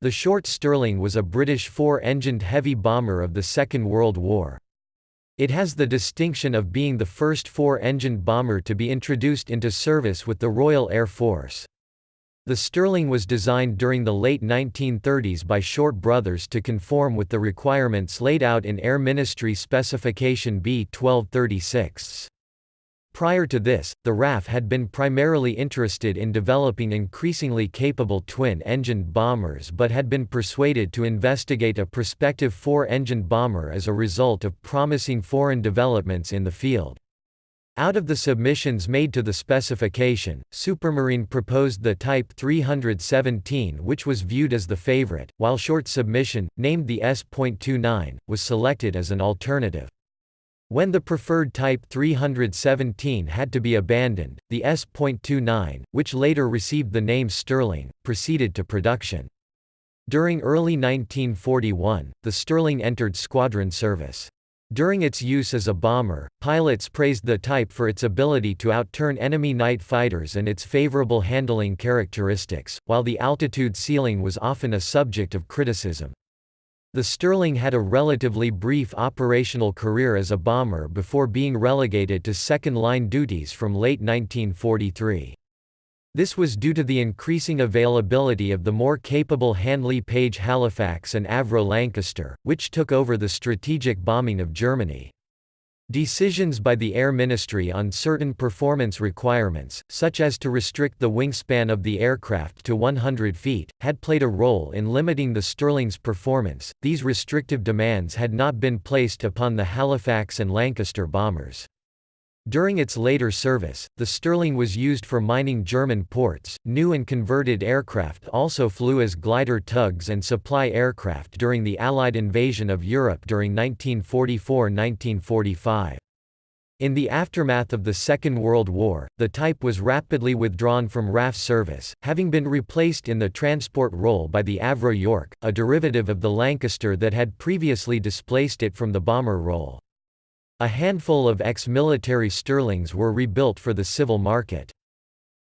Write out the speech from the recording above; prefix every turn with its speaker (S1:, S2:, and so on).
S1: The short Stirling was a British four-engined heavy bomber of the Second World War. It has the distinction of being the first four-engined bomber to be introduced into service with the Royal Air Force. The Stirling was designed during the late 1930s by Short brothers to conform with the requirements laid out in Air Ministry Specification B.12 36. Prior to this, the RAF had been primarily interested in developing increasingly capable twin-engined bombers but had been persuaded to investigate a prospective four-engined bomber as a result of promising foreign developments in the field. Out of the submissions made to the specification, Supermarine proposed the Type 317, which was viewed as the favorite, while Short's submission, named the S.29, was selected as an alternative. When the preferred Type 317 had to be abandoned, the S.29, which later received the name Stirling, proceeded to production. During early 1941, the Stirling entered squadron service. During its use as a bomber, pilots praised the type for its ability to outturn enemy night fighters and its favorable handling characteristics, while the altitude ceiling was often a subject of criticism. The Stirling had a relatively brief operational career as a bomber before being relegated to second-line duties from late 1943. This was due to the increasing availability of the more capable Handley Halifax and Avro Lancaster, which took over the strategic bombing of Germany. Decisions by the Air Ministry on certain performance requirements, such as to restrict the wingspan of the aircraft to 100 feet, had played a role in limiting the Stirling's performance. These restrictive demands had not been placed upon the Halifax and Lancaster bombers. During its later service, the Stirling was used for mining German ports. New and converted aircraft also flew as glider tugs and supply aircraft during the Allied invasion of Europe during 1944–1945. In the aftermath of the Second World War, the type was rapidly withdrawn from RAF service, having been replaced in the transport role by the Avro York, a derivative of the Lancaster that had previously displaced it from the bomber role. A handful of ex-military Stirlings were rebuilt for the civil market.